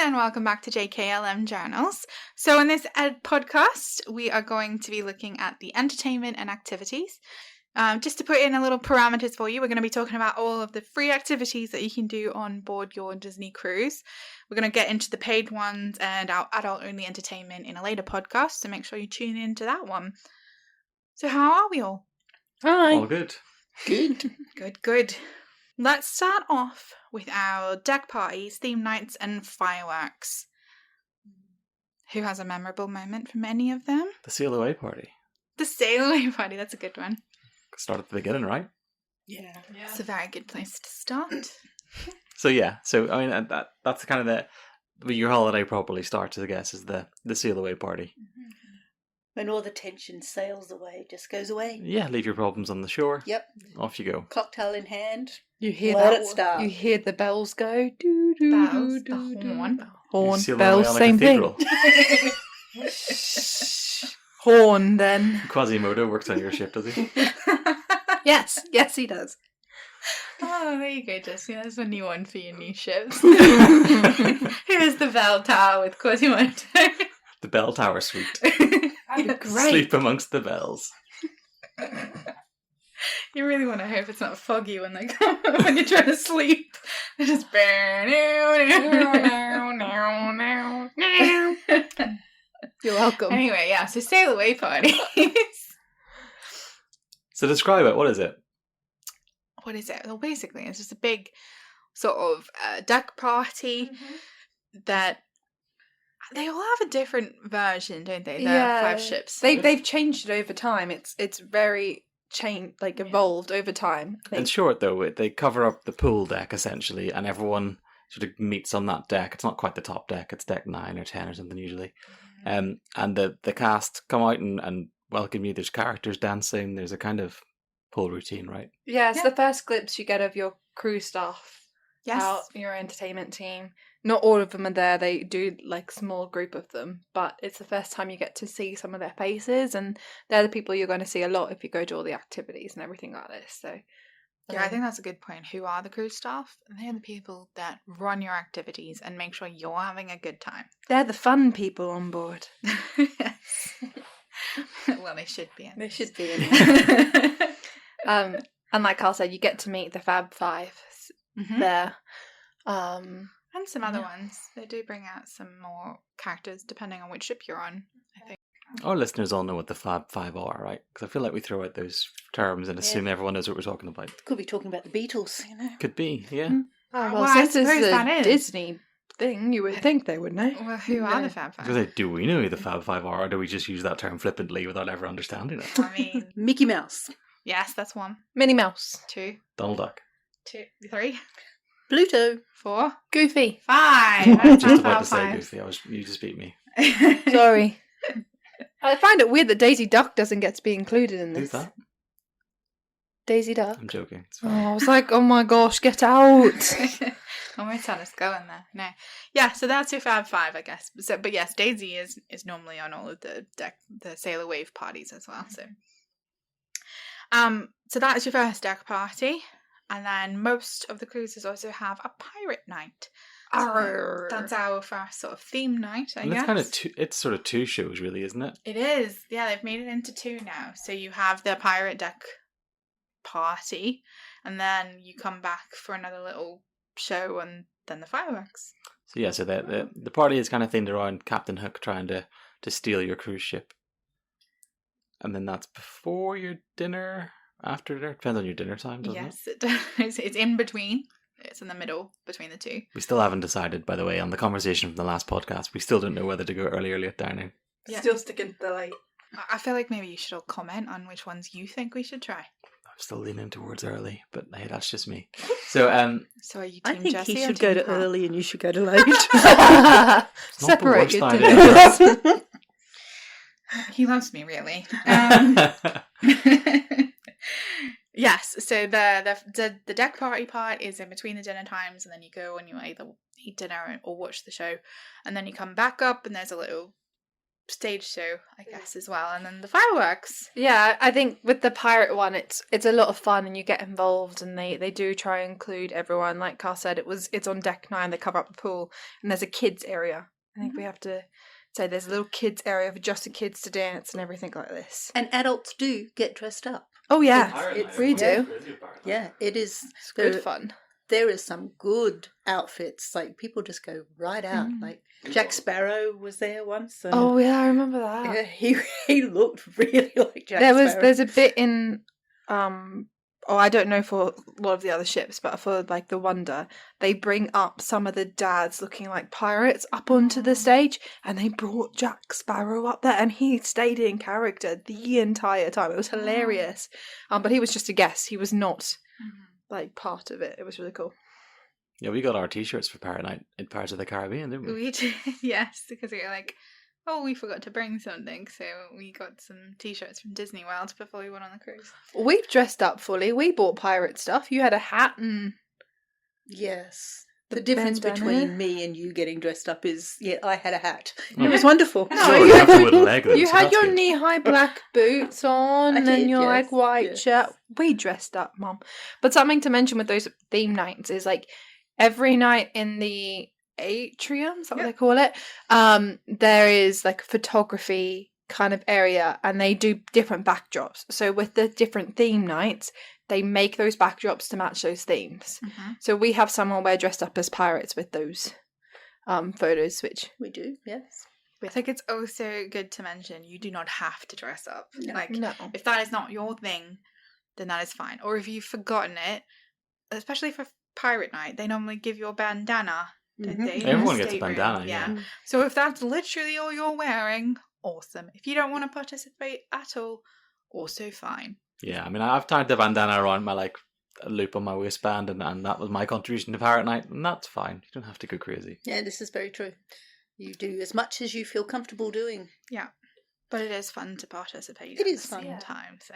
and welcome back to JKLM Journals. So in this podcast, we are going to be looking at the entertainment and activities. Just to put in a little parameters for you, we're going to be talking about all of the free activities that you can do on board your Disney cruise. We're going to get into the paid ones and our adult-only entertainment in a later podcast, so make sure you tune in to that one. So how are we all? Hi. All good. Good. Good. Let's start off with our deck parties, theme nights, and fireworks. Who has a memorable moment from any of them? The sail away party. The sail away party, that's a good one. Start at the beginning, right? Yeah. It's a very good place to start. So I mean that's kind of your holiday properly starts, I guess, is the sail away party. When all the tension sails away, just goes away. Yeah, leave your problems on the shore. Yep. Off you go. Cocktail in hand. You hear Let that? it start. You hear the bells go. Doo, doo, Bells, doo, the doo, horn. doo. Horn, You sail bells, away on a same thing. cathedral. Horn, then. Quasimodo works on your ship, does he? Yes, he does. Oh, there you go, Jesse. That's a new one for your new ships. Here's the bell tower with Quasimodo. The bell tower suite. That'd be great. Sleep amongst the bells. You really want to hope it's not foggy when they come when you're trying to sleep. They just You're welcome. Anyway, yeah, so sail away parties. So describe it. What is it? What is it? Well, basically, it's just a big sort of deck party that they all have a different version, don't they? The 5 ships. They've changed it over time. It's very evolved over time. I think. In short, though, they cover up the pool deck essentially, and everyone sort of meets on that deck. It's not quite the top deck; it's deck 9 or 10 or something usually. And the cast come out and welcome you. There's characters dancing. There's a kind of pool routine, right? Yeah, it's the first glimpse you get of your crew staff. Yes. Out, your entertainment team. Not all of them are there. They do like small group of them, but it's the first time you get to see some of their faces, and they're the people you're going to see a lot if you go to all the activities and everything like this. So Yeah, I think that's a good point. Who are the cruise staff? They're the people that run your activities and make sure you're having a good time. they're the fun people on board. Yes. Well, they should be. They should be in there. And like Carl said, you get to meet the Fab Five there. And some other ones. They do bring out some more characters depending on which ship you're on, I think. Our listeners all know what the Fab Five are, right? Because I feel like we throw out those terms and assume everyone knows what we're talking about. Could be talking about the Beatles, Could be, yeah. Oh, Well, I since it's suppose a that is. Disney thing, you would think they would know. Well, who are the Fab I Five? was like, do we know who the Fab Five are, or do we just use that term flippantly without ever understanding it? I mean, Mickey Mouse. yes, that's 1, Minnie Mouse, 2, Donald Duck. 2, 3, Pluto. 4, Goofy. 5. I was That's just our about to say Fab Goofy. You just beat me. Five. Sorry. I find it weird that Daisy Duck doesn't get to be included in Who's this. that? Daisy Duck. I'm joking. It's Oh, fine. I was like, oh my gosh, get out. Almost had us going there. No. Yeah, so that's your Fab Five, I guess. So, but yes, Daisy is normally on all of the Sailor Wave parties as well. So that is your first deck party. And then most of the cruises also have a pirate night. So that's our first sort of theme night, I And guess. it's kind of it's sort of 2 shows, really, isn't it? It is. Yeah, they've made it into 2 now. So you have the pirate deck party, and then you come back for another little show, and then the fireworks. So yeah, so the party is kind of themed around Captain Hook trying to steal your cruise ship, and then that's before your dinner, after dinner. Depends on your dinner time, doesn't it? Yes, it does. It's in between. It's in the middle between the 2. We still haven't decided, by the way, on the conversation from the last podcast. We still don't know whether to go early or late down. Yeah. Still sticking to the late. I feel like maybe you should all comment on which ones you think we should try. I'm still leaning towards early, but hey, that's just me. So, So are you I team think Jesse he or should team go to Carl? early and you should go to late. it's not the Separate worst your idea. dinners. He loves me, really. Yes, so the deck party part is in between the dinner times, and then you go and you either eat dinner or watch the show, and then you come back up and there's a little stage show, I guess, as well, and then the fireworks. Yeah, I think with the pirate one, it's a lot of fun and you get involved, and they do try and include everyone. Like Carl said, it's on deck 9. They cover up the pool, and there's a kids area. I think we have to say there's a little kids area for just the kids to dance and everything like this. And adults do get dressed up. Oh yeah, we yeah. do. Yeah, it is. It's good fun. There is some good outfits. Like, people just go right out. Like, Jack Sparrow was there once. And Oh yeah, I remember that. yeah, he looked really like Jack Sparrow. There's a bit in I don't know for a lot of the other ships, but for like the Wonder, they bring up some of the dads looking like pirates up onto the stage, and they brought Jack Sparrow up there, and he stayed in character the entire time. It was hilarious. But he was just a guest. He was not like part of it. It was really cool. Yeah, we got our t-shirts for Pirate Night in Pirates of the Caribbean, didn't we? We did, yes, because we were like, oh, we forgot to bring something, so we got some t-shirts from Disney World before we went on the cruise. We dressed up fully. We bought pirate stuff. You had a hat and Yes. The difference bandana. between me and you getting dressed up is, I had a hat. Oh. It was wonderful. No, Sure, you- you have a wooden leg then, you so had that's your good. knee-high black boots on, I and then did, your like yes, white yes. shirt. We dressed up, Mum. But something to mention with those theme nights is like every night in the atrium, is that what they call it? There is like a photography kind of area, and they do different backdrops. So with the different theme nights, they make those backdrops to match those themes. So we have someone we're dressed up as pirates with those photos, which We do, yes. I think it's also good to mention you do not have to dress up. No. Like, no. if that is not your thing, then that is fine. Or if you've forgotten it, especially for Pirate Night, they normally give you a bandana, don't they? in the Everyone gets a stateroom? bandana, yeah. So if that's literally all you're wearing, awesome. If you don't want to participate at all, also fine. Yeah, I mean, I've tied the bandana around my like a loop on my waistband, and that was my contribution to Pirate Night, and that's fine. You don't have to go crazy. Yeah, this is very true. You do as much as you feel comfortable doing. Yeah. But it is fun to participate It at is the fun. same time. So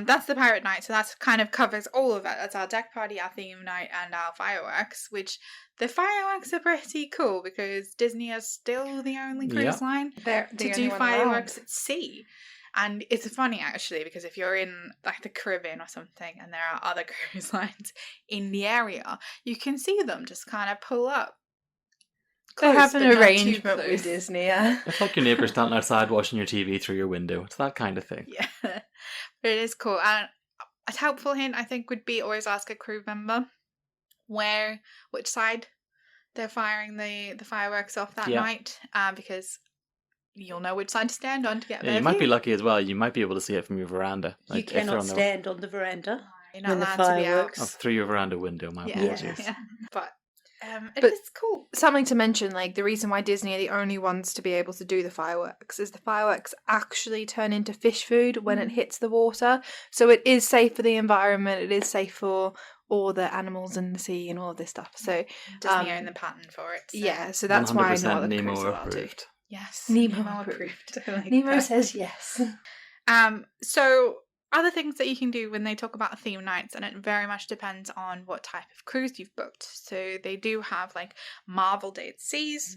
that's the Pirate Night. So that kind of covers all of it. That's our deck party, our theme night, and our fireworks, which the fireworks are pretty cool because Disney is still the only cruise line They're to do fireworks at sea. And it's funny actually because if you're in like the Caribbean or something and there are other cruise lines in the area, you can see them just kind of pull up. They Close, have but an not too arrangement with close. Disney, yeah. It's like your neighbour standing outside watching your TV through your window. It's that kind of thing. Yeah, but it is cool. And a helpful hint I think would be always ask a crew member which side they're firing the fireworks off that night, because you'll know which side to stand on to get Yeah, their you might be view. lucky as well. You might be able to see it from your veranda. You if they're cannot on the- stand on the veranda. You're not when the allowed to be out. fireworks- Oh, through your veranda window. My apologies. Yeah. But it But- is cool. Something to mention, like the reason why Disney are the only ones to be able to do the fireworks is the fireworks actually turn into fish food when it hits the water. So it is safe for the environment. It is safe for all the animals in the sea and all of this stuff. So Disney own the patent for it. So. yeah, so that's why no 100% other Nemo cruise are allowed to. approved. Yes. Nemo approved. I like Nemo that. says yes. So other things that you can do when they talk about theme nights, and it very much depends on what type of cruise you've booked. So they do have like Marvel Day at Seas.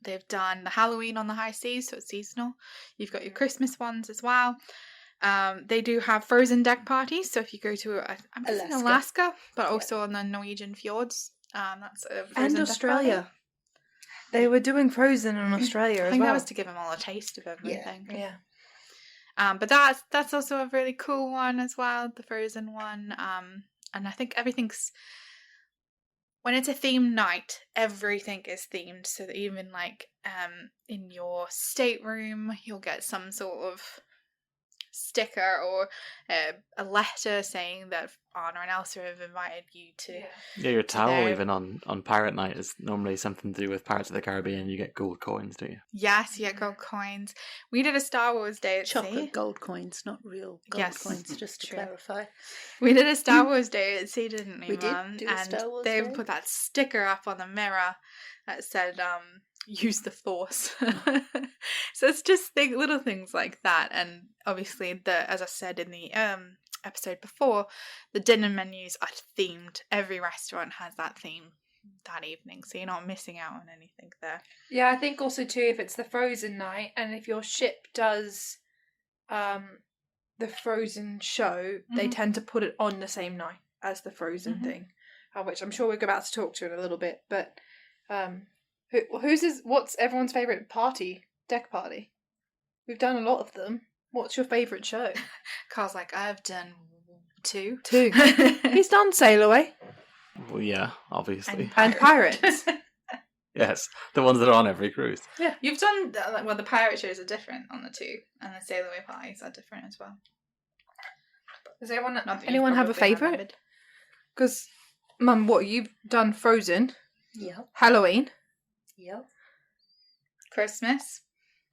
They've done the Halloween on the high seas, so it's seasonal. You've got your Christmas ones as well. They do have frozen deck parties. So if you go to I'm guessing Alaska, but also on the Norwegian fjords, that's a frozen And deck Australia. party. They were doing Frozen in Australia I as think well. that was to give them all a taste of everything. Yeah. But that's also a really cool one as well, the Frozen one. And I think everything's, when it's a themed night, everything is themed. So that even like in your stateroom, you'll get some sort of sticker or a letter saying that Anna and Elsa have invited you to. Yeah, your towel there. even on Pirate Night is normally something to do with Pirates of the Caribbean. You get gold coins, do you? Yes, you get gold coins. We did a Star Wars Day at Chocolate sea. gold coins, not real gold Yes. coins, just to True. clarify. We did a Star Wars Day at sea, didn't we, We did Mum? do a And Star Wars they Day. put that sticker up on the mirror that said, use the Force. So it's just little things like that. And obviously, as I said in the episode before, the dinner menus are themed. Every restaurant has that theme. that evening, so you're not missing out on anything there. Yeah, I think also too, if it's the Frozen night, and if your ship does the Frozen show, they tend to put it on the same night as the Frozen thing, which I'm sure we're about to talk to in a little bit. But what's everyone's favourite deck party? We've done a lot of them. What's your favourite show? Carl's like, I've done 2. He's done Sail Away. Well, yeah, obviously. And Pirates. Yes, the ones that are on every cruise. Yeah, you've done the pirate shows are different on the 2, and the sail away parties are different as well. Does anyone have a favourite? Because, Mum, what you've done? Frozen. Yep. Halloween. Yep. Christmas.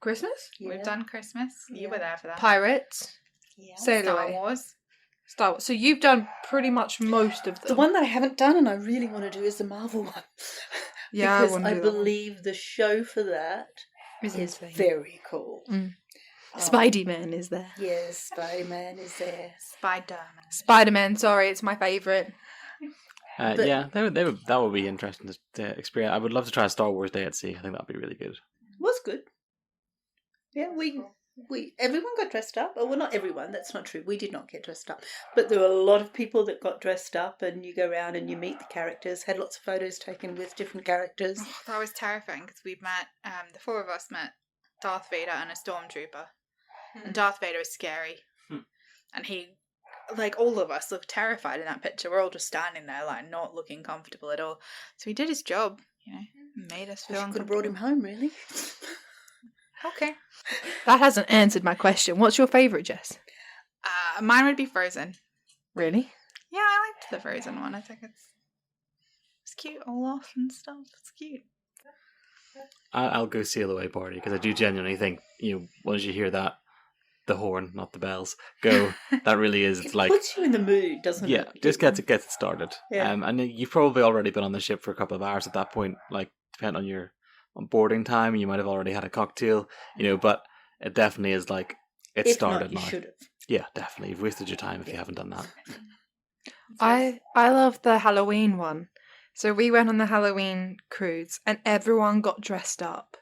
Yeah. We've done Christmas. You were there for that. Pirates. Yeah. Sail Star Away. Wars. Star Wars. So you've done pretty much most of them. The one that I haven't done and I really want to do is the Marvel one. Yeah, because wanna I do that one. believe the show for that is insane. very cool. Spidey-Man is there. Yes, Spider-Man is there. Spider-Man. Spider-Man, sorry, it's my favourite. Yeah, that would be interesting to experience. I would love to try a Star Wars Day at Sea. I think that'd be really good. Was good. Yeah, everyone got dressed up. Oh, well, not everyone. That's not true. We did not get dressed up, but there were a lot of people that got dressed up, and you go around and you meet the characters. Had lots of photos taken with different characters. Oh, that was terrifying because we met. The 4 of us met Darth Vader and a stormtrooper, and Darth Vader is scary, and he, like all of us, looked terrified in that picture. We're all just standing there, like not looking comfortable at all. So he did his job, made us feel. Could have brought him home, really. Okay. That hasn't answered my question. What's your favourite, Jess? Mine would be Frozen. Really? Yeah, I liked the Frozen one. I think it's cute, Olaf and stuff. It's cute. I'll go Sail Away party because I do genuinely think once you hear that, the horn, not the bells, go. That really is It like puts you in the mood, doesn't it? Yeah, just gets it started. Yeah. And you've probably already been on the ship for a couple of hours at that point. Like depending on your boarding time, you might have already had a cocktail. But it definitely is like it If started not, you now. should have. Yeah, definitely. You've wasted your time if you haven't done that. I love the Halloween one. So we went on the Halloween cruise and everyone got dressed up.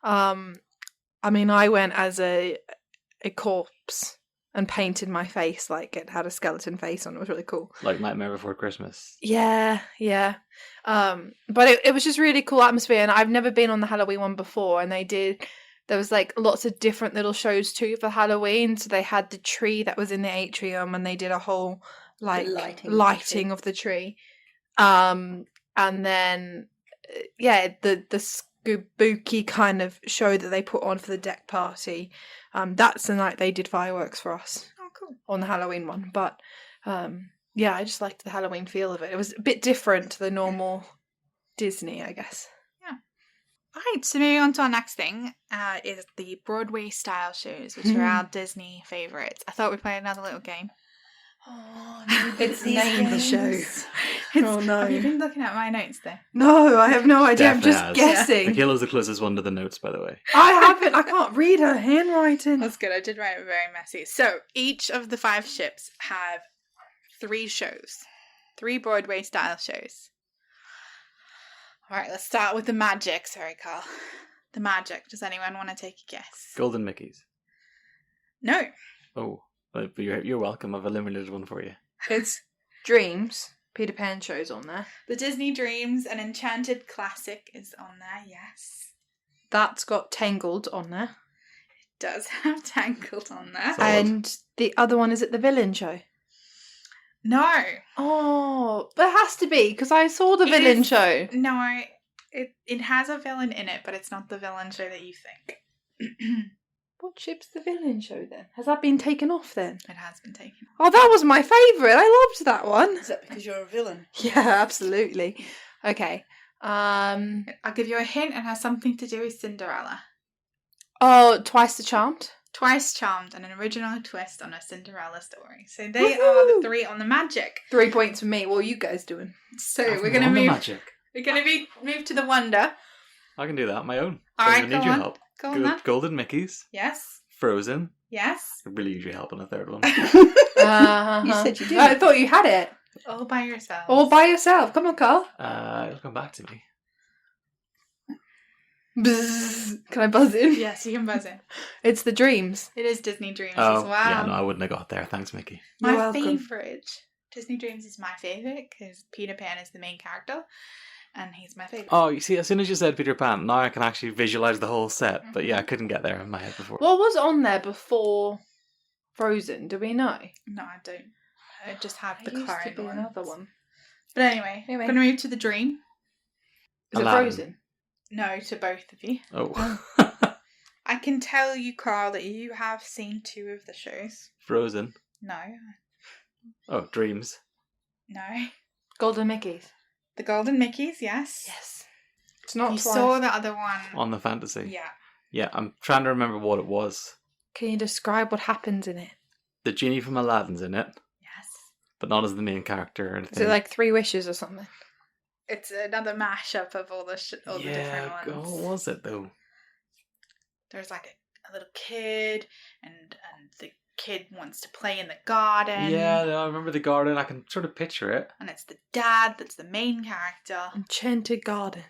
I mean, I went as a corpse and painted my face like it had a skeleton face on. It was really cool. Like Nightmare Before Christmas. Yeah. But it was just really cool atmosphere, and I've never been on the Halloween one before, and there was like lots of different little shows too for Halloween. So they had the tree that was in the atrium, and they did a whole like lighting of the tree. And then the spooky kind of show that they put on for the deck party. That's the night they did fireworks for us. Oh, cool. On the Halloween one. But I just liked the Halloween feel of it. It was a bit different to the normal Disney, I guess. Yeah. All right, so moving on to our next thing is the Broadway style shows, which are our Disney favourites. I thought we'd play another little game. Oh, no, It's named the show. Oh, no. Have you been looking at my notes there? No, I have no idea. I'm just Definitely has. guessing. Michaela's the closest one to the notes, by the way. I haven't. I can't read her handwriting. That's good. I did write it very messy. So each of the 5 ships have 3 shows. 3 Broadway style shows. All right, let's start with the magic. Sorry, Carl. The magic. Does anyone want to take a guess? Golden Mickeys. No. Oh, but you're welcome. I've eliminated one for you. It's Dreams. Peter Pan shows on there. The Disney Dreams, an Enchanted classic, is on there, yes. That's got Tangled on there. It does have Tangled on there. Solid. And the other one is at the Villain show. No. Oh, there has to be, because I saw the It Villain is- show. No, it has a villain in it, but it's not the villain show that you think. What ship's the Villain show then? Has that been taken off then? It has been taken. Oh, that was my favourite. I loved that one. Is that because you're a villain? Yeah, absolutely. Okay. I'll give you a hint. It has something to do with Cinderella. Oh, Twice the Charmed. Twice Charmed, and an original twist on a Cinderella story. So they are the 3 on the magic. 3 points for me. What are you guys doing? So I've we're gonna won the move. magic. We're gonna move to the wonder. I can do that on my own. All Don't right, even go need your on. help. Go on, then. Golden Mickeys. Yes. Frozen. Yes. I really need your help on a third one. You You said you did. I thought you had it. All by yourself. All by yourself. Come on, Carl. It'll come back to me. Bzzz. Can I buzz in? Yes, you can buzz in. It's the dreams. It is Disney Dreams Oh, as well. yeah, no, I wouldn't have got there. Thanks, Mickey. My You're welcome. favourite. Disney Dreams is my favourite because Peter Pan is the main character and he's my favourite. Oh, you see, as soon as you said Peter Pan, now I can actually visualise the whole set. But yeah, I couldn't get there in my head before. What was on there before Frozen? Do we know? No, I don't. I just have the There used to current be one. another one. But anyway, Anyway. I'm going to move to the dream. Is it Aladdin. Frozen? No, to both of you. Oh. I can tell you, Carl, that you have seen 2 of the shows. Frozen. No. Oh, Dreams. No. Golden Mickeys. The Golden Mickeys, yes. Yes. It's not You twice. saw the other one. On the fantasy. Yeah. Yeah, I'm trying to remember what it was. Can you describe what happens in it? The genie from Aladdin's in it, Yes. but not as the main character or anything. Is it like 3 wishes or something? It's another mashup of all the the different ones. what was it though? There's like a little kid, and the kid wants to play in the garden. Yeah, no, I remember the garden. I can sort of picture it. And it's the dad that's the main character. Enchanted Garden.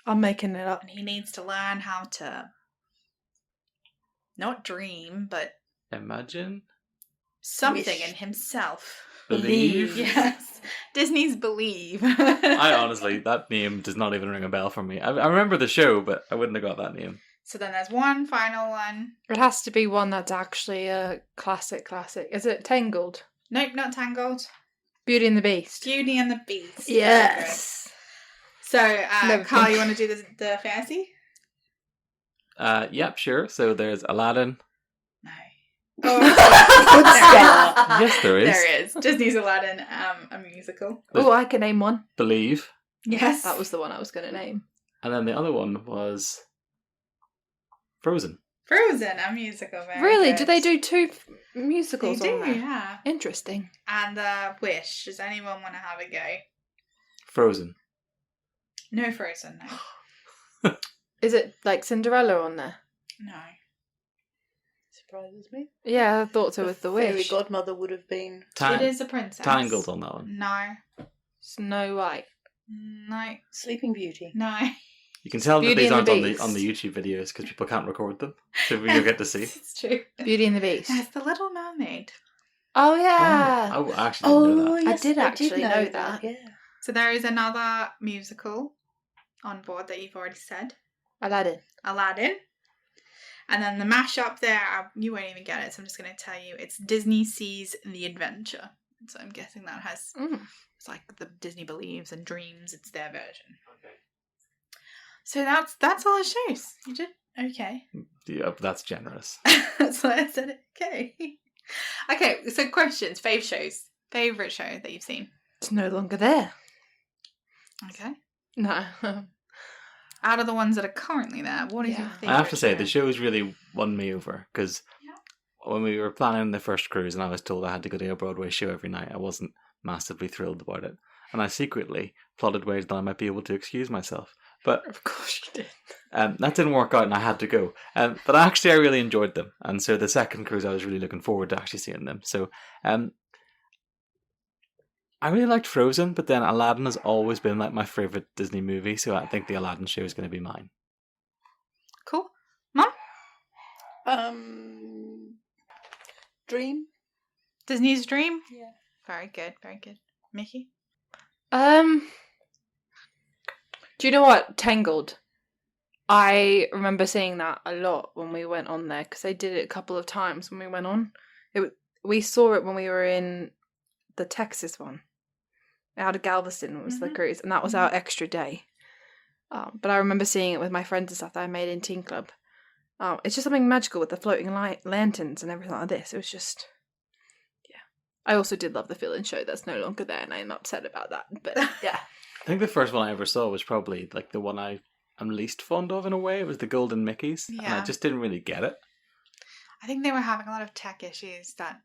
I'm making it up. And he needs to learn how to not dream, but Imagine. something Wish. in himself. Believe. Yes. Disney's Believe. I honestly, that name does not even ring a bell for me. I remember the show, but I wouldn't have got that name. So then there's one final one. It has to be one that's actually a classic. Is it Tangled? Nope, not Tangled. Beauty and the Beast. Beauty and the Beast. Yes. So, Never Carl, been. you want to do the fantasy? Yep, sure. So there's Aladdin. No. Good start. Yes, there is. There is. Disney's Aladdin, a musical. Oh, I can name one. Believe. Yes. That was the one I was going to name. And then the other one was Frozen. Frozen, a musical. Very Really? good. Do they do 2 They musicals do, on there? yeah. Interesting. And Wish. Does anyone want to have a go? Frozen. No Frozen, no. Is it like Cinderella on there? No. Surprises me. Yeah, I thought so with the Fairy Wish. godmother would have been. It is a princess. Tangled on that one. No. Snow White. No. Sleeping Beauty. No. You can tell that Beauty these and aren't the on the Beast. YouTube videos because people can't record them, so you'll get to see. It's true. Beauty and the Beast. That's the Little Mermaid. Oh, yeah. Oh, I actually didn't know that. yes, did actually know that. Yeah. So there is another musical on board that you've already said. Aladdin. Aladdin. And then the mashup there, you won't even get it, so I'm just going to tell you. It's Disney Sees the Adventure. So I'm guessing that has, it's like the Disney Believes and Dreams, it's their version. Okay. So that's all it shows. You did okay. Yeah, that's generous. That's why I said okay. Okay, so questions, favourite show that you've seen. It's no longer there. Okay. No. Out of the ones that are currently there, what is Yeah. your favourite I have to say, show? the show's really won me over because when we were planning the first cruise and I was told I had to go to a Broadway show every night, I wasn't massively thrilled about it. And I secretly plotted ways that I might be able to excuse myself. But Of course you did. that didn't work out and I had to go. But actually, I really enjoyed them. And so the second cruise, I was really looking forward to actually seeing them. So I really liked Frozen, but then Aladdin has always been like my favourite Disney movie. So I think the Aladdin show is going to be mine. Cool. Mum? Dream. Disney's Dream? Yeah. Very good, very good. Mickey? Do you know what? Tangled. I remember seeing that a lot when we went on there because they did it a couple of times when we went on. We saw it when we were in the Texas one. Out of Galveston was the cruise, and that was our extra day. But I remember seeing it with my friends and stuff that I made in Teen Club. It's just something magical with the floating lanterns and everything like this. It was just, yeah. I also did love the fill-in show that's no longer there, and I'm upset about that. But yeah. I think the first one I ever saw was probably like the one I'm least fond of in a way. It was the Golden Mickeys. And I Yeah. just didn't really get it. I think they were having a lot of tech issues that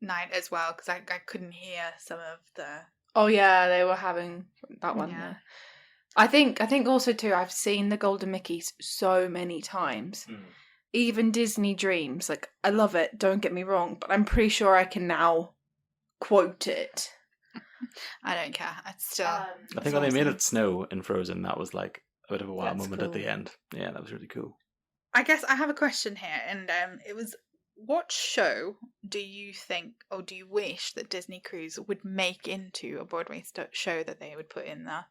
night as well because I couldn't hear some of the... Oh yeah, they were having that one. Yeah. Yeah. I think also too. I've seen the Golden Mickeys so many times. Even Disney Dreams, like I love it. Don't get me wrong, but I'm pretty sure I can now quote it. I don't care. It's still. I it's think when they made awesome. it snow in Frozen, that was like a bit of a wow That's moment at the cool. end. Yeah, that was really cool. I guess I have a question here, and it was, what show do you think, or do you wish that Disney Cruise would make into a Broadway show that they would put in there?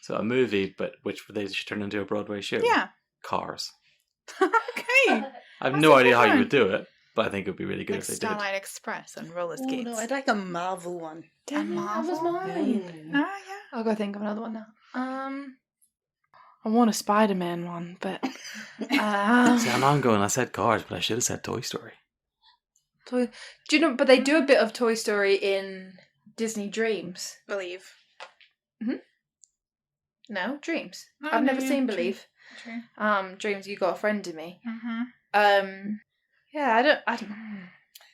So a movie, but which they should turn into a Broadway show. Yeah. Cars. Okay. I have That's no a idea good how you one. would do it, but I think it would be really good Like if they did. Starlight Express and roller Oh, skates. no, I'd like a Marvel one. And That was Marvel. mine. Oh, yeah. I'll go think of another one now. I want a Spider-Man one, but See, I'm not going. I said Cars, but I should have said Toy Story. Do you know? But they do a bit of Toy Story in Disney Dreams. Believe. No, Dreams. Oh, I've no, never yeah, seen true. Believe. True. Dreams. You got a friend in me. Mm-hmm. Yeah, I don't.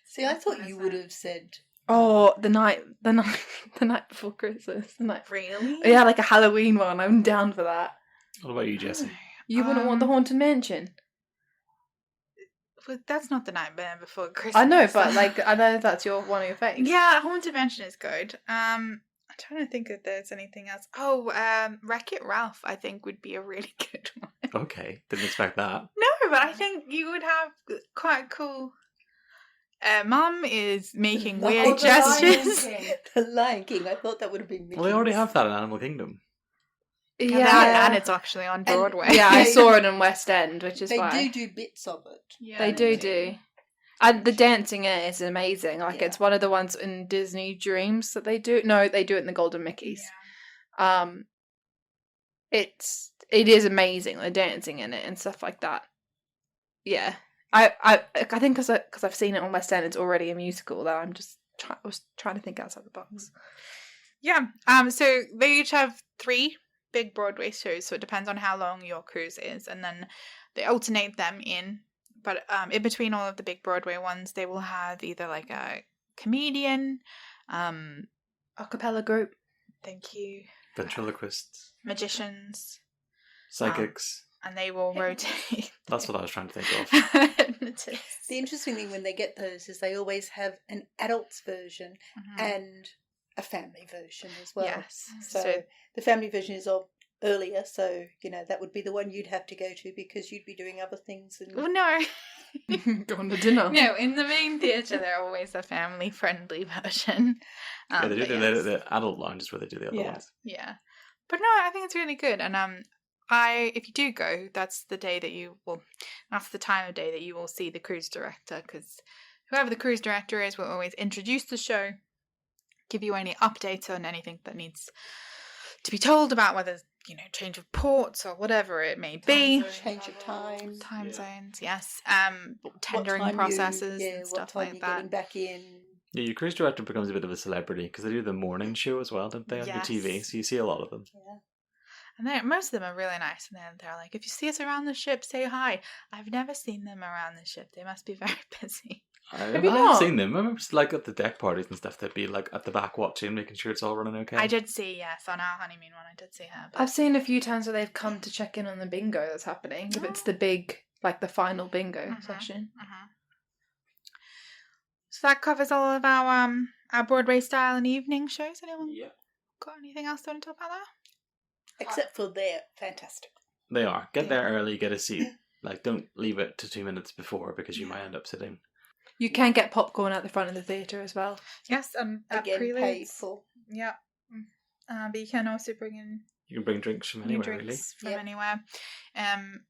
See, I thought you would have said. Oh, the night before Christmas. The night. Really? Yeah, like a Halloween one. I'm down for that. What about you, Jesse? You wouldn't want the Haunted Mansion. But that's not the Nightmare Before Christmas. I know, but like I know that's one of your faves. Yeah, Haunted Mansion is good. I'm trying to think if there's anything else. Oh, Wreck-It Ralph, I think, would be a really good one. Okay, didn't expect that. No, but I think you would have quite cool. Mum is making The weird Lion gestures. The Lion King. I thought that would have been Mickey. Well, they already have that in Animal Kingdom. Yeah, and it's actually on Broadway. Yeah, I saw it in West End, which is They why do bits of it. Yeah, they do. And the dancing in it is amazing. Like Yeah. it's one of the ones in Disney Dreams that they do. No, they do it in the Golden Mickeys. Yeah. It is amazing, the dancing in it and stuff like that. Yeah, I think because I've seen it on West End, it's already a musical. That I was trying to think outside the box. Yeah. So they each have 3 big Broadway shows, so it depends on how long your cruise is, and then they alternate them in. But in between all of the big Broadway ones, they will have either like a comedian, A cappella group. thank you, Ventriloquists, magicians, psychics. and they will rotate. That's what I was trying to think of. Hypnotists. The interesting thing when they get those is they always have an adult's version Mhm. and a family version as well. Yes. So the family version is earlier, so that would be the one you'd have to go to because you'd be doing other things. And Well, no. Going to dinner. No, in the main theatre, they're always a family-friendly version. Yeah, they do but the, yes. the adult lounges where they do the other Yeah. ones. Yeah. But no, I think it's really good. And if you do go, that's the day that that's the time of day that you will see the cruise director, because whoever the cruise director is will always introduce the show, give you any updates on anything that needs to be told about, whether, change of ports or whatever it may be. change of time. Time Yeah. zones, yes. What Tendering time processes you, and what stuff time like you're that. getting back in. Yeah, your cruise director becomes a bit of a celebrity because they do the morning show as well, don't they, on your TV? Yes. So you see a lot of them. Yeah. And most of them are really nice. And they're like, if you see us around the ship, say hi. I've never seen them around the ship. They must be very busy. I've you not? seen them. I remember like at the deck parties and stuff, they'd be like at the back watching, making sure it's all running okay. I did see, yes, on our honeymoon one, I did see her. But I've seen a few times where they've come to check in on the bingo that's happening. If it's the big, like the final bingo Mhm. session. Mhm. So that covers all of our Broadway style and evening shows. Anyone Yeah. got anything else they want to talk about there? Except for they're fantastic. They are. Get there Yeah. early, get a seat. Like, don't leave it to 2 minutes before because you Yeah. might end up sitting. You can get popcorn at the front of the theatre as well. Yes, at Again, paid Preludes. for. Yeah. But you can also bring in You can bring drinks from new anywhere, really. drinks from Yep. anywhere. And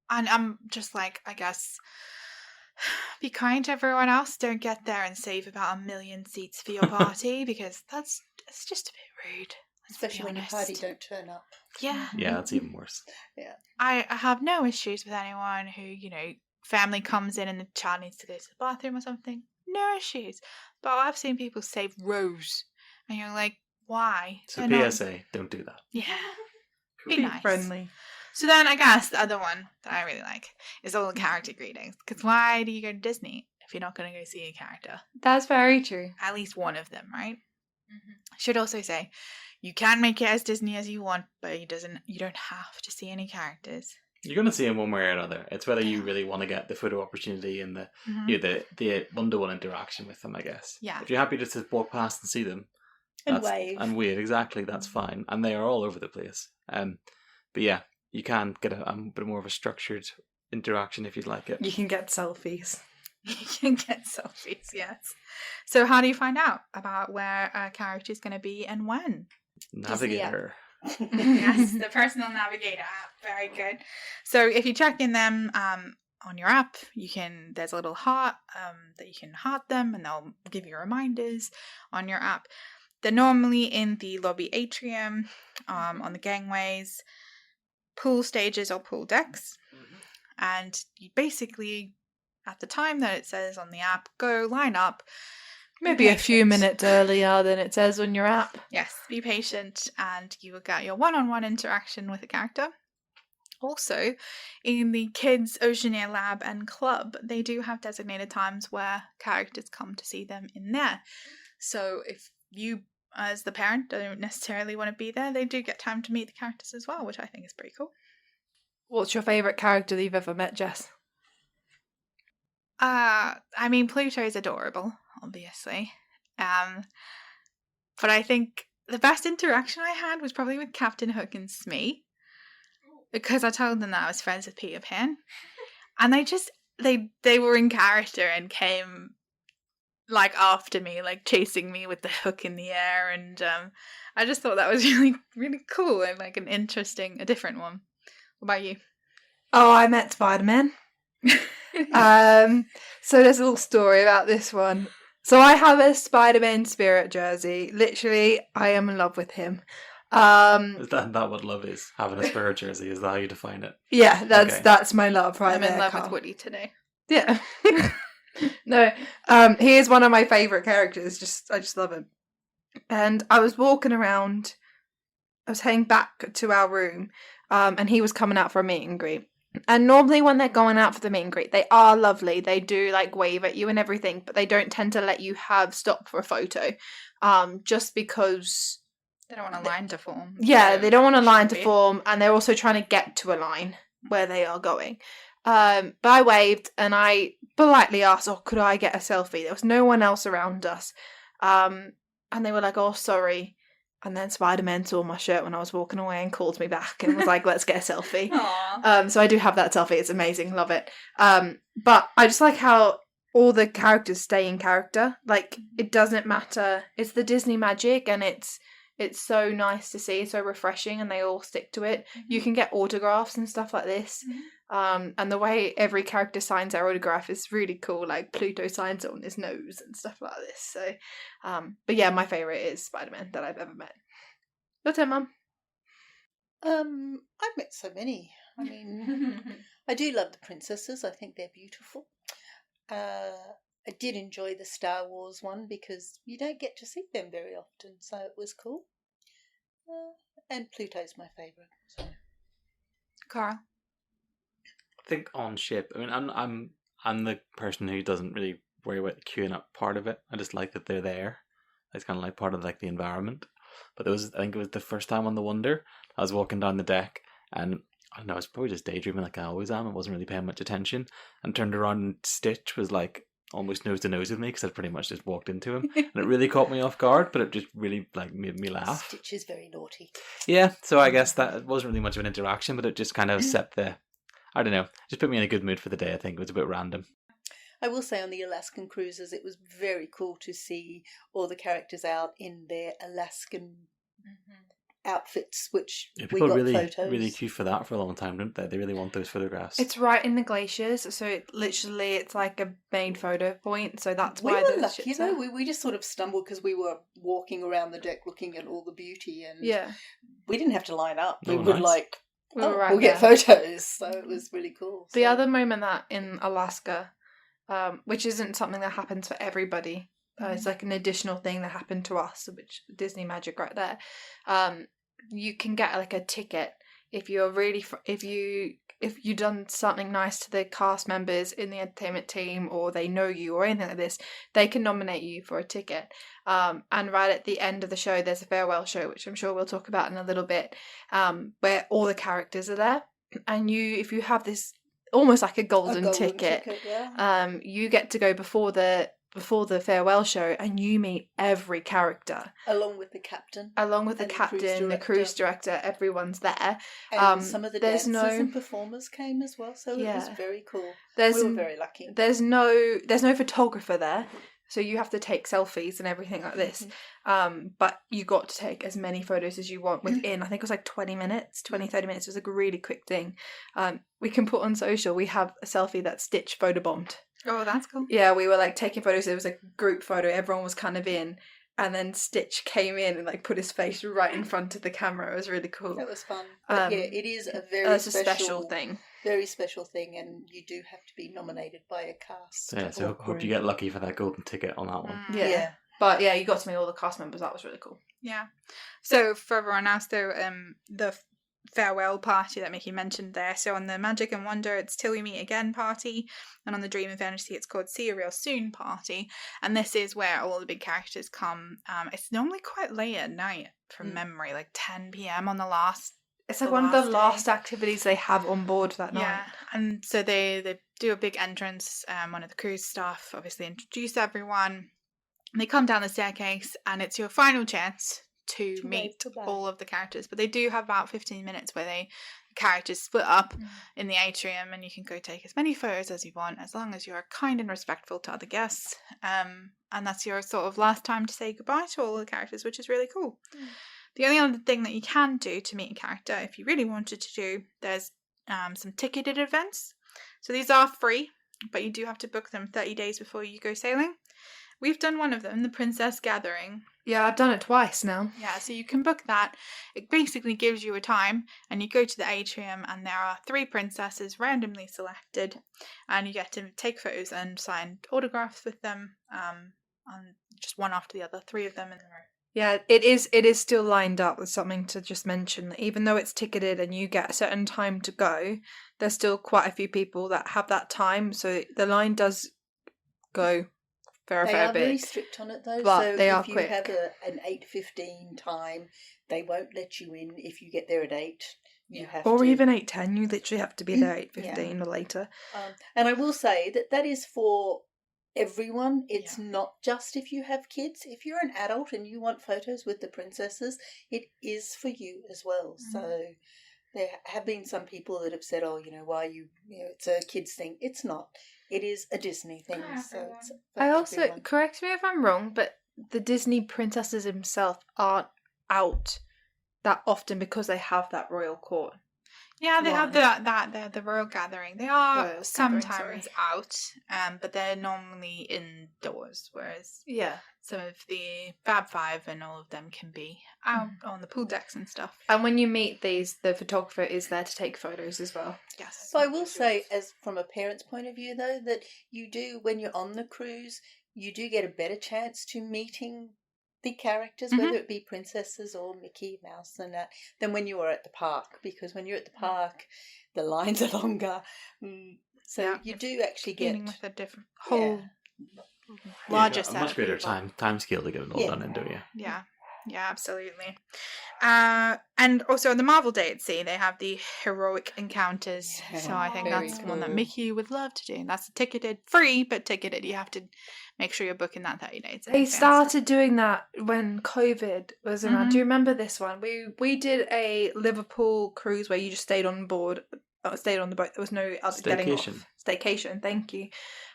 I'm just like, I guess, be kind to everyone else. Don't get there and save about 1 million seats for your party because it's just a bit rude. Let's be Especially when your honest. party don't turn up. Yeah. Yeah, that's even worse. I have no issues with anyone who, family comes in and the child needs to go to the bathroom or something. No issues. But I've seen people save rows. And you're like, why? So They're not- PSA, don't do that. Yeah. Be nice. friendly. So then I guess the other one that I really like is all the character greetings. Because why do you go to Disney if you're not going to go see a character? That's very true. At least one of them, right? I should also say, you can make it as Disney as you want, but you don't have to see any characters. You're going to see them one way or another. It's whether you really want to get the photo opportunity and the Mhm. the one-to-one interaction with them, I guess. Yeah. If you're happy just to walk past and see them, And wave. And wave, exactly, that's fine. And they are all over the place. But yeah, you can get a bit more of a structured interaction if you'd like it. You can get selfies. You can get selfies, yes. So how do you find out about where a character is going to be and when? Navigator. Yes, the personal navigator app. Very good. So if you check in them on your app, there's a little heart that you can heart them, and they'll give you reminders on your app. They're normally in the lobby atrium, on the gangways, pool stages or pool decks, and you basically, at the time that it says on the app, go line up. Maybe a few minutes earlier than it says on your app. Yes, be patient, and you will get your one-on-one interaction with a character. Also, in the Kids Oceaneer Lab and Club, they do have designated times where characters come to see them in there. So if you, as the parent, don't necessarily want to be there, they do get time to meet the characters as well, which I think is pretty cool. What's your favourite character that you've ever met, Jess? I mean, Pluto is adorable, obviously. But I think the best interaction I had was probably with Captain Hook and Smee, because I told them that I was friends with Peter Pan, and they were in character and came like after me, like chasing me with the hook in the air, and I just thought that was really, really cool and like a different one. What about you? Oh, I met Spider-Man. So there's a little story about this one. So I have a Spider-Man spirit jersey. Literally, I am in love with him. Is that what love is? Having a spirit jersey? Is that how you define it? Yeah, that's my love right there. I'm in love Carl. with Woody today. Yeah. No, he is one of my favourite characters. I just love him. And I was walking around. I was heading back to our room, and he was coming out for a meet and greet. And normally when they're going out for the meet and greet, they are lovely. They do like wave at you and everything, but they don't tend to let you stop for a photo, just because they don't want a line to form. Yeah, they don't want a line to form, and they're also trying to get to a line where they are going. But I waved and I politely asked, "Oh, could I get a selfie?" There was no one else around us, and they were like, "Oh, sorry." And then Spider-Man saw my shirt when I was walking away and called me back and was like, "Let's get a selfie." So I do have that selfie. It's amazing. Love it. But I just like how all the characters stay in character. Like, it doesn't matter. It's the Disney magic, and it's so nice to see, so refreshing, and they all stick to it. You can get autographs and stuff like this. And the way every character signs their autograph is really cool. Like Pluto signs it on his nose and stuff like this. So, but yeah, my favourite is Spider-Man that I've ever met. Your turn, Mum. I've met so many. I mean, I do love the princesses. I think they're beautiful. I did enjoy the Star Wars one because you don't get to see them very often, so it was cool. And Pluto's my favourite. So. Carl? I think on ship. I mean, I'm the person who doesn't really worry about the queuing up part of it. I just like that they're there. It's kind of like part of like the environment. But I think it was the first time on the Wonder. I was walking down the deck, and I don't know, I was probably just daydreaming like I always am. I wasn't really paying much attention, and turned around and Stitch was like almost nose to nose with me because I'd pretty much just walked into him, and it really caught me off guard. But it just really like made me laugh. Stitch is very naughty. Yeah, so I guess that it wasn't really much of an interaction, but it just kind of set the. I don't know, just put me in a good mood for the day. I think it was a bit random. I will say on the Alaskan cruises, it was very cool to see all the characters out in their Alaskan outfits, which we got photos. Really queue for that for a long time, didn't they? They really want those photographs. It's right in the glaciers, so it's like a main photo point. So that's we why were lucky, though. We just sort of stumbled because we were walking around the deck looking at all the beauty, and we didn't have to line up. We would we'll get photos, so it was really cool. The other moment that in Alaska, which isn't something that happens for everybody, it's like an additional thing that happened to us, which Disney magic right there. You can get like a ticket if you're really if you've done something nice to the cast members in the entertainment team, or they know you or anything like this, they can nominate you for a ticket. And right at the end of the show, there's a farewell show, which I'm sure we'll talk about in a little bit, where all the characters are there, and if you have this almost like a golden ticket, you get to go before the before the farewell show, and you meet every character Along with the captain. along with the And the cruise captain, the cruise director. Everyone's there. And some of the there's dancers and performers came as well, so it was Yeah. very cool. There's We were very lucky. There's no photographer there, so you have to take selfies and everything like this. But you got to take as many photos as you want within, I think it was like 20 minutes, 20, 30 minutes. It was like a really quick thing. We can put on social, we have a selfie that Stitch photobombed. Oh, that's cool. Yeah, we were like taking photos. It was a group photo. Everyone was kind of in. And then Stitch came in and like put his face right in front of the camera. It was really cool. That was fun. But yeah, it is a very special thing. Very special thing, and you do have to be nominated by a cast. So, yeah, so hope you get lucky for that golden ticket on that one. Yeah. But yeah, you got to meet all the cast members. That was really cool. Yeah. So for everyone else, though, the farewell party that Mickey mentioned there. So on the Magic and Wonder, it's Till We Meet Again party, and on the Dream and Fantasy, it's called See You Real Soon party. And this is where all the big characters come. It's normally quite late at night, from memory, like 10 p.m. on the last. It's like one of the day. last activities they have on board that night. Yeah, and so they do a big entrance. One of the cruise staff obviously introduce everyone. They come down the staircase, and it's your final chance to meet all of the characters. But they do have about 15 minutes where the characters split up in the atrium, and you can go take as many photos as you want, as long as you are kind and respectful to other guests. And that's your sort of last time to say goodbye to all the characters, which is really cool. The only other thing that you can do to meet a character, if you really wanted to do, there's some ticketed events. So these are free, but you do have to book them 30 days before you go sailing. We've done one of them, the Princess Gathering. Yeah, I've done it twice now. Yeah, so you can book that. It basically gives you a time, and you go to the atrium, and there are 3 princesses randomly selected, and you get to take photos and sign autographs with them, on just one after the other, 3 of them in a row. Yeah, it is still lined up with something to just mention. That even though it's ticketed and you get a certain time to go, there's still quite a few people that have that time. So the line does go for a fair bit. They are very strict on it though. But so they are if you quick. have an 8:15 time, they won't let you in if you get there at 8. You have Or to. even 8:10. You literally have to be there 8:15 or later. And I will say that is for everyone. It's not just if you have kids. If you're an adult and you want photos with the princesses, it is for you as well. So there have been some people that have said, "Oh, why it's a kids thing." It's not. It is a Disney thing. So it's for I also, everyone. correct me if I'm wrong, but the Disney princesses themselves aren't out that often because they have that royal court. Yeah, they have the Royal Gathering. They are Royal sometimes Gathering, out, but they're normally indoors, whereas Yeah. some of the Fab Five and all of them can be out on the pool decks and stuff. And when you meet these, the photographer is there to take photos as well. Yes. So I will say, as from a parent's point of view, though, that you do, when you're on the cruise, you do get a better chance to meeting the characters, whether it be princesses or Mickey Mouse and that, than when you are at the park. Because when you're at the park, the lines are longer. So you do actually get dealing with a different whole larger a set. much of greater people. time scale to get it all done in, don't you? Yeah. Yeah, absolutely. And also on the Marvel Day at Sea, they have the heroic encounters. So I think Very that's the one that cool. Mickey would love to do. And that's ticketed, free, but ticketed. You have to make sure you're booking that 30 days. in They advance. started doing that when COVID was around. Mhm. Do you remember this one? We did a Liverpool cruise where you just stayed on board, stayed on the boat. There was no other getting off. Staycation. Staycation, thank you.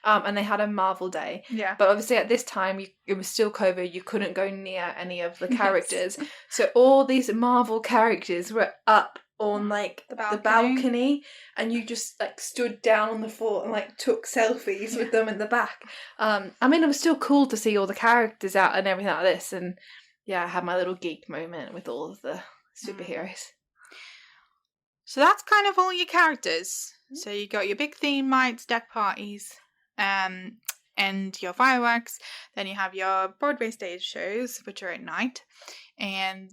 And they had a Marvel Day. Yeah. But obviously at this time, it was still COVID. You couldn't go near any of the characters. So all these Marvel characters were up on like the balcony, and you just like stood down on the floor and like took selfies with them in the back. I mean, it was still cool to see all the characters out and everything like this. And yeah, I had my little geek moment with all of the superheroes. So that's kind of all your characters. So you got your big theme nights, deck parties, and your fireworks. Then you have your Broadway stage shows, which are at night, and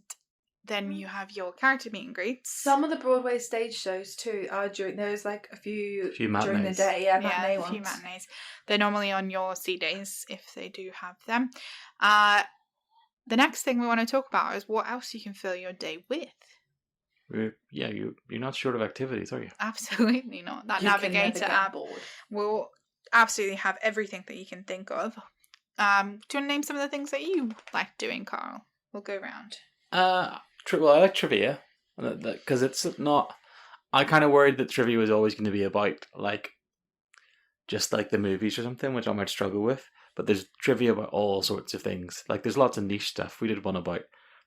then you have your character meet and greets. Some of the Broadway stage shows too are there's like a few during the matinees. day, matinee a ones. few matinees. They're normally on your sea days if they do have them. The next thing we want to talk about is what else you can fill your day with. You're not short of activities, are you? Absolutely not. That You can Navigator navigate app board. will absolutely have everything that you can think of. Do you want to name some of the things that you like doing, Carl? We'll go round. Well, I like trivia because it's not. I kind of worried that trivia was always going to be about like just like the movies or something, which I might struggle with. But there's trivia about all sorts of things. Like there's lots of niche stuff. We did one about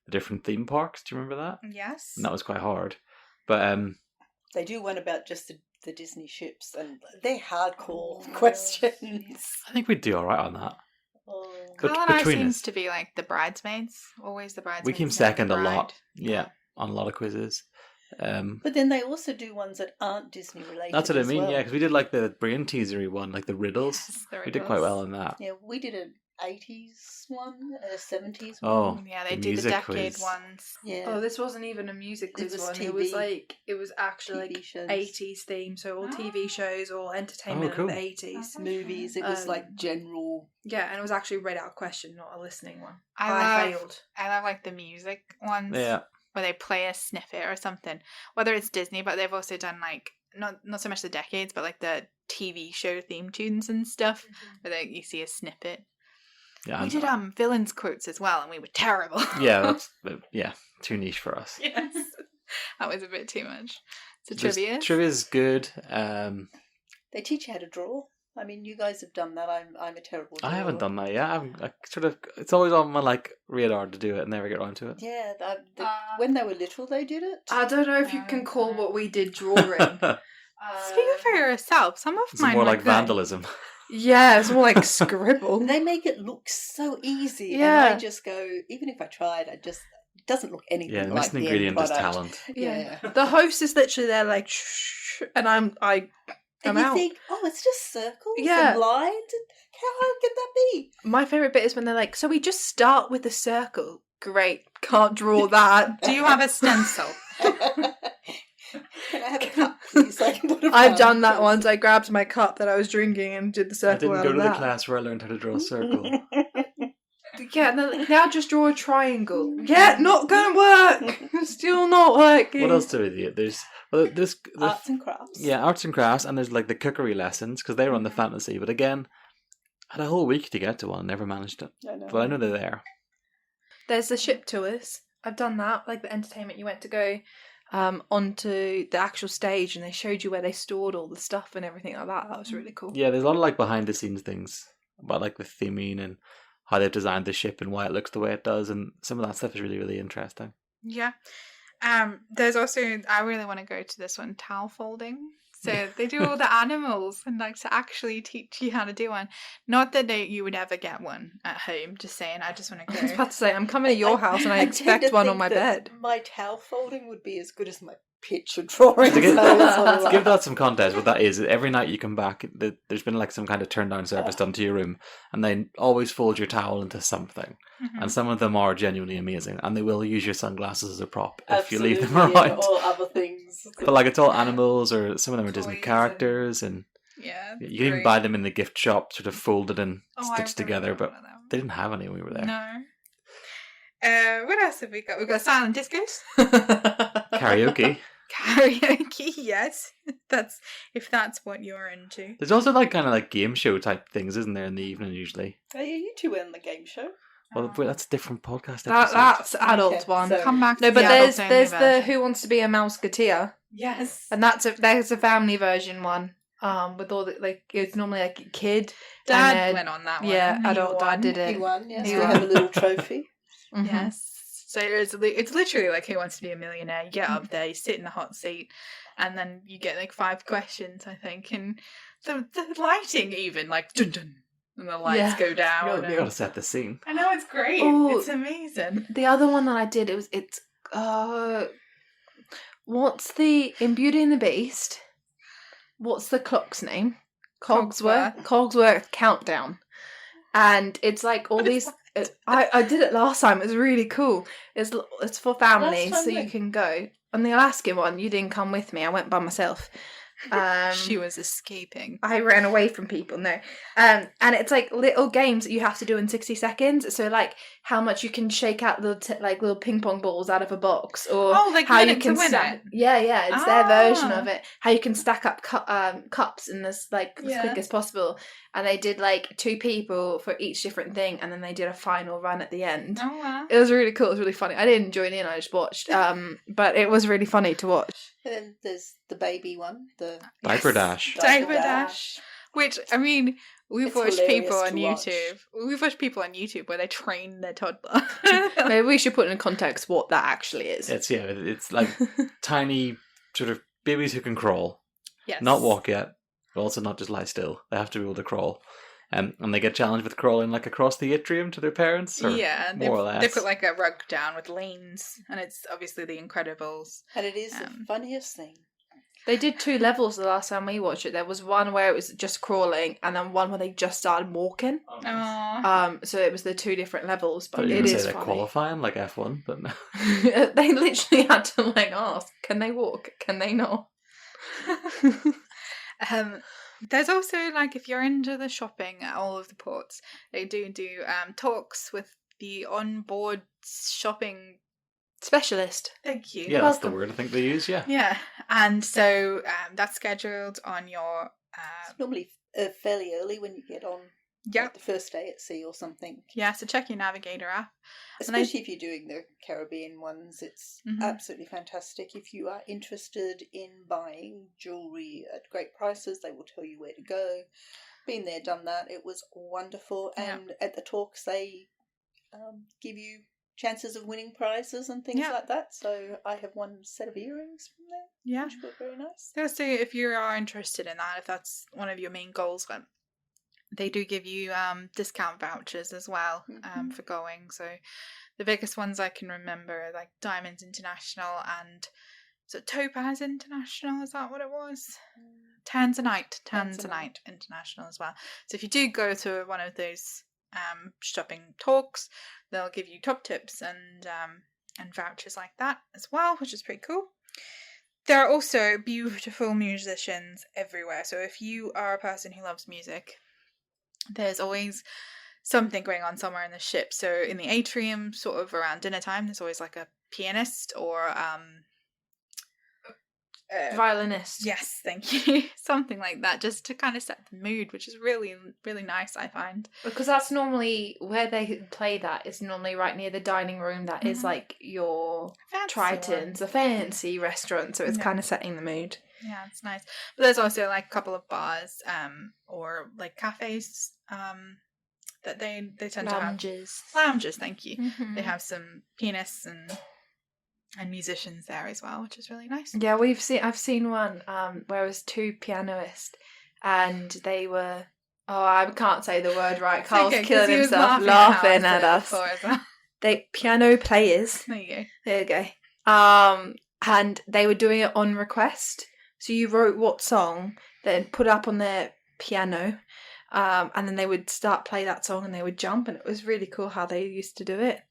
the different theme parks. Do you remember that? Yes. And that was quite hard. But They do one about just the Disney ships, and they're hardcore questions. I think we'd do all right on that. Oh. But Carl and I between seems us, to be like the bridesmaids. Always the bridesmaids. we came never second the a lot. bride. Yeah, on a lot of quizzes. But then they also do ones that aren't Disney related. That's what I as mean. well. Yeah, because we did like the brain teasery one, like the riddles. Yes, the We did quite riddles. well on that. Yeah, we did an 80s one, a 70s one. Oh, Yeah, they the do the music decade quiz. ones. Yeah. Oh, this wasn't even a music It quiz was one. TV. It was actually TV like shows. 80s theme, so all TV shows, all entertainment cool. of the 80s. Movies. It was like general. Yeah, and it was actually a read out question, not a listening one. I I love failed. like the music ones. Yeah. Where they play a snippet or something. Whether it's Disney, but they've also done like not so much the decades, but like the TV show theme tunes and stuff. Where you see a snippet. Yeah, We did villains quotes as well, and we were terrible. yeah, that's too niche for us. Yes, that was a bit too much. So Just- trivia. Trivia's good. They teach you how to draw. I mean, you guys have done that. I'm a terrible drawer. I haven't done that yet. It's always on my like radar to do it and never get around to it. Yeah, when they were little, they did it. I don't know if you can call what we did drawing. Speak for yourself. Some of It's mine more were like good. vandalism. Yeah, it's more like scribble. They make it look so easy, Yeah. and I just go. Even if I tried, it doesn't look anything Yeah, like missing the end ingredient is product. talent. Yeah. The host is literally there like shh, and I'm And you out. think, oh, it's just circles Yeah. and lines. How hard can that be? My favourite bit is when they're like, so we just start with a circle. Great, can't draw that. Do you have a stencil? Can I have a cup, please? I can put a I've done flower that cross. once. I grabbed my cup that I was drinking and did the I circle didn't out go of to the that. class where I learned how to draw a circle. Yeah, and they're like, now just draw a triangle. Yeah, not gonna work. Still not working. What else do we do? There's Arts and crafts. yeah, arts and crafts, and there's like the cookery lessons because they run the fantasy. But again, I had a whole week to get to one, never managed it. I know. But I know they're there. There's the ship tours. I've done that, like the entertainment. You went to go onto the actual stage, and they showed you where they stored all the stuff and everything like that. That was really cool. Yeah, there's a lot of like behind the scenes things about like the theming and how they've designed the ship and why it looks the way it does, and some of that stuff is really, really interesting. Yeah. There's also, I really want to go to this one, towel folding. So they do all the animals and like to actually teach you how to do one. Not that you would ever get one at home, just saying, I just want to I was go. about to say, I'm coming to your house and I tend expect to one on think my that bed. My towel folding would be as good as my picture drawing. To give, So it's sort of to give like- that some context, what that is every night you come back, there's been like some kind of turn down service done to your room, and they always fold your towel into something. Mhm. And some of them are genuinely amazing, and they will use your sunglasses as a prop if you leave them Absolutely, around. and all other things. But like it's all animals, or some of them are Disney Toys characters, and Yeah. you can even great. buy them in the gift shop, sort of folded and Oh, stitched I've never together. done But one of them. they didn't have any when we were there. No. What else have we got? We've got silent discos. Karaoke. Karaoke, yes. That's if that's what you're into. There's also like kind of like game show type things, isn't there, in the evening usually? Oh, yeah, you two were in the game show. Well, wait, that's a different podcast episode. That's adult Okay, one. so- Come back to No, but the there's adult-only there's the version. Who Wants to Be a Mouseketeer, Yes. and there's a family version one. With all the like, it's normally like a kid. Dad and then- went on that one. Yeah, He adult dad won. did it. He won, yes. He We won. have a little trophy. Mhm. Yes. So it's literally like Who Wants to Be a Millionaire. You get up there, you sit in the hot seat, and then you get like 5 questions, I think, and the lighting even like dun dun, and the lights Yeah. go down. You gotta set the scene. I know, it's great. Oh. It's amazing. The other one that I did, it's what's the in Beauty and the Beast? What's the clock's name? Cogsworth Countdown, and it's like all What is these. I did it last time. It was really cool. It's for families, Last so time you when? can go. On the Alaskan one, you didn't come with me. I went by myself, She was escaping. I ran away from people, no. And it's like little games that you have to do in 60 seconds. So like how much you can shake out little ping pong balls out of a box, or like how you minute can to win it. Yeah, it's their version Ah. of it. How you can stack up cups in this as quick as possible. And they did like 2 people for each different thing, and then they did a final run at the end. Oh wow. It was really cool. It was really funny. I didn't join in. I just watched. But it was really funny to watch. And then there's the baby one, the Diaper Dash. Diaper Dash. Which, I mean, we've It's watched people hilarious on to watch. YouTube. We've watched people on YouTube where they train their toddler. Maybe we should put in context what that actually is. It's like tiny sort of babies who can crawl, Yes. not walk yet, but also not just lie still. They have to be able to crawl. And they get challenged with crawling like across the atrium to their parents, or Yeah, more or less. they put like a rug down with lanes, and it's obviously The Incredibles. and it is the funniest thing. They did 2 levels the last time we watched it. There was one where it was just crawling, and then one where they just started walking. Aww. So it was the 2 different levels, But but you it say is they're funny. qualifying like F1, but no. They literally had to like ask, can they walk? Can they not? There's also, like, if you're into the shopping at all of the ports, they do talks with the onboard shopping. Specialist. Thank you. Yeah, that's the Welcome. word I think they use, yeah. Yeah, and so that's scheduled on your. It's normally fairly early when you get on, like the first day at sea or something. Yeah, so check your Navigator app. Especially if you're doing the Caribbean ones, it's Mhm. absolutely fantastic. If you are interested in buying jewellery at great prices, they will tell you where to go. Been there, done that. It was wonderful. Yeah. And at the talks, they give you chances of winning prizes and things Yeah. like that. So I have one set of earrings from there, Yeah. which were very nice. Yeah, so if you are interested in that, if that's one of your main goals, but they do give you discount vouchers as well Mhm. for going. So the biggest ones I can remember are like Diamonds International and so Topaz International, is that what it was? Tanzanite International as well. So if you do go to one of those shopping talks, they'll give you top tips and vouchers like that as well, which is pretty cool. There are also beautiful musicians everywhere. So if you are a person who loves music, there's always something going on somewhere in the ship. So in the atrium, sort of around dinner time, there's always like a pianist or Violinist. yes, thank you, something like that, just to kind of set the mood, which is really, really nice, I find. Because that's normally where they play that is normally right near the dining room that is Mhm. like your Fancy Triton's, a fancy restaurant, so it's Yeah. kind of setting the mood. Yeah, it's nice. But there's also like a couple of bars or like cafes that they tend to have Lounges. lounges, thank you. Mhm. They have some pianists and musicians there as well, which is really nice. Yeah, I've seen one where it was 2 pianists, and they were I can't say the word right. It's Carl's okay, 'cause killing he was himself laughing at laughing how I at said it us. before as well. They piano players. There you go. There you go. And they were doing it on request. So you wrote what song, then put it up on their piano, and then they would start play that song and they would jump, and it was really cool how they used to do it.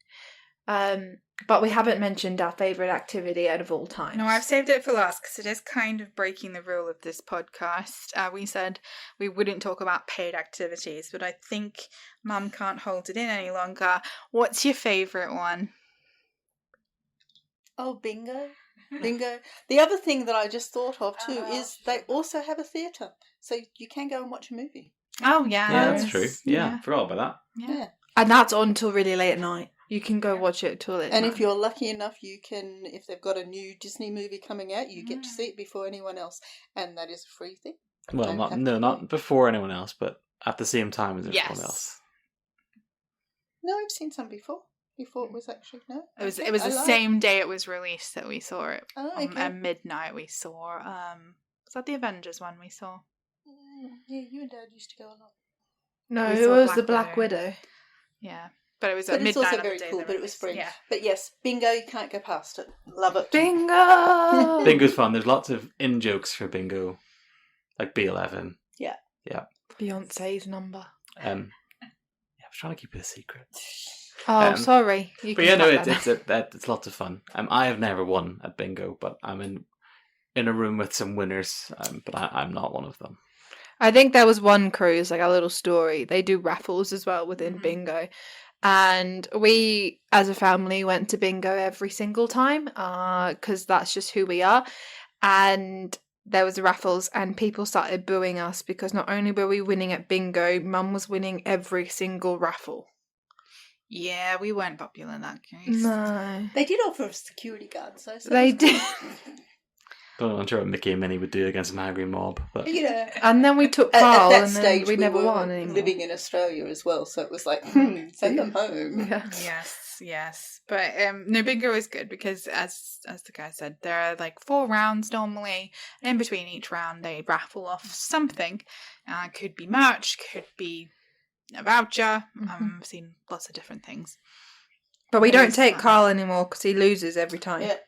But we haven't mentioned our favourite activity out of all time. No, I've saved it for last because it is kind of breaking the rule of this podcast. We said we wouldn't talk about paid activities, but I think Mum can't hold it in any longer. What's your favourite one? Oh, bingo. Bingo. The other thing that I just thought of too is they also have a theatre. So you can go and watch a movie. Oh, yeah. Yeah, that's yes. true. Yeah, forgot about that. Yeah. Yeah. And that's on till really late at night. You can go watch it till late. And if you're lucky enough, you can, if they've got a new Disney movie coming out, you get to Mm. see it before anyone else. And that is a free thing. Well, Don't have to not pay. before anyone else, but at the same time as everyone Yes. else. No, I've seen some before. Before it was actually, no. It was Okay, the I like- same day it was released that we saw it. Oh, okay. At midnight we saw was that the Avengers one we saw? Yeah, you and Dad used to go a lot. no, we it saw was Black the Black Widow. Widow. Yeah. But it was But at it's midnight also on the very day cool, they but it was released. free. Yeah. But yes, bingo, you can't go past it. Love it. Bingo! Bingo's fun. There's lots of in jokes for bingo, like B11. Beyonce's number. Yeah, I was trying to keep it a secret. Oh, sorry. You But can yeah, no, cut that out. it's lots of fun. I have never won at bingo, but I'm in a room with some winners, but I'm not one of them. I think there was one cruise, like a little story. They do raffles as well within Mhm. bingo. And we, as a family, went to bingo every single time because that's just who we are. And there was raffles and people started booing us because not only were we winning at bingo, Mum was winning every single raffle. Yeah, we weren't popular in that case. No. They did offer a security guard, so They that's did. Don't know, I'm sure what Mickey and Minnie would do against an angry mob, but good. You know, And then we took at Carl that and stage then we never were won anymore. living in Australia as well, so it was like, send them home. Yeah. Yes. But no, bingo is good because as the guy said, there are like 4 rounds normally, and in between each round they raffle off something. Could be merch, could be a voucher. Mhm. I've seen lots of different things. But we It don't is take fun. Carl anymore because he loses every time. Yeah,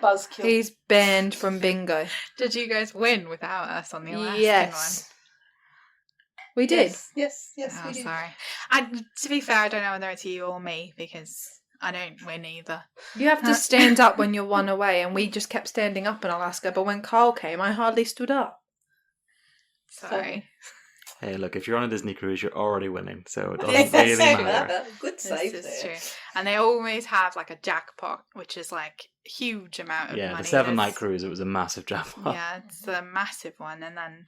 buzzkill. He's banned from bingo. Did you guys win without us on the Alaskan Yes. We did. Yes, one? we did. Sorry. To be fair, I don't know whether it's you or me because I don't win either. You have to stand up when you're one away, and we just kept standing up in Alaska. But when Carl came, I hardly stood up. Sorry. hey, look, if you're on a Disney cruise, you're already winning, so it Yes, doesn't really that's matter. Good This save is there. true. And they always have like a jackpot, which is like a huge amount of Yeah, money. the 7-night There's- cruise, it was a massive jackpot. Yeah, it's a massive one. And then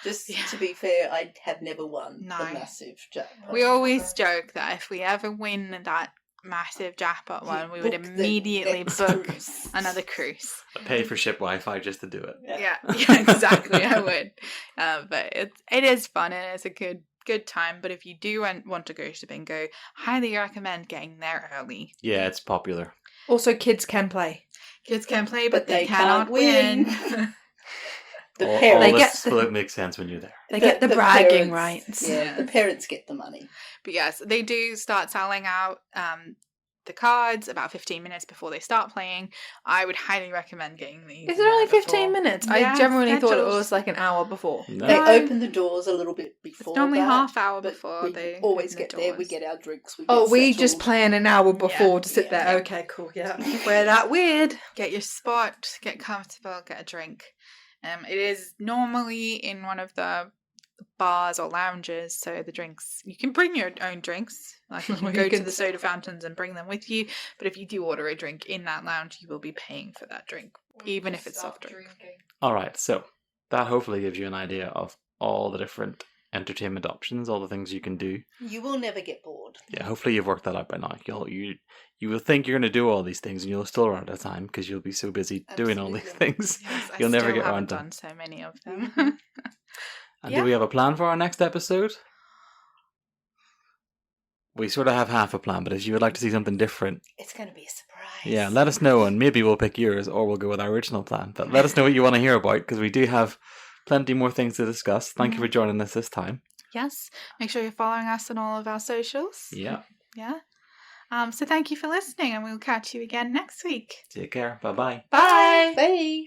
Just Yeah. to be fair, I have never won No. the massive jackpot. we always joke that if we ever win that massive jackpot one, we would book the immediately next book cruise. another cruise. I pay for ship Wi-Fi just to do it. Yeah, exactly. I would. But it is fun and it's a good time. But if you do want to go to bingo, highly recommend getting there early. Yeah, it's popular. Also, kids can play. Kids can play, but But they they cannot can't win. win. The all parents. They this get the- will make sense when you're there. They get the bragging parents- rights. Yeah, the parents get the money. But yes, they do start selling out the cards about 15 minutes before they start playing. I would highly recommend getting these. Is it only 15 minutes? I Yeah, generally thought it schedules. was like an hour before. No. They No. open the doors a little bit before. It's normally that, half hour but before we they always open the get there. We doors. get our drinks. We Oh, get we just settled. plan an hour before Yeah, to sit yeah. there. Okay, cool. Yeah. We're that weird. Get your spot, get comfortable, get a drink. It is normally in one of the bars or lounges, so the drinks, you can bring your own drinks. Like you can Or go you to can- the soda fountains and bring them with you, but if you do order a drink in that lounge, you will be paying for that drink, even if it's soft drink. All right, so that hopefully gives you an idea of all the different entertainment options, all the things you can do. You will never get bored. Yeah, hopefully you've worked that out by now. You will think you're going to do all these things, and you'll still run out of time because you'll be so busy doing all these Absolutely. things. Yes, I You'll never still get haven't around to done so many of them. And Yeah. do we have a plan for our next episode? We sort of have half a plan, but if you would like to see something different, It's going to be a surprise. yeah, let us know, and maybe we'll pick yours, or we'll go with our original plan. But let us know what you want to hear about, because we do have plenty more things to discuss. Thank you for joining us this time. Yes, make sure you're following us on all of our socials. Yeah. Yeah. So thank you for listening, and we'll catch you again next week. Take care. Bye-bye. Bye. Bye.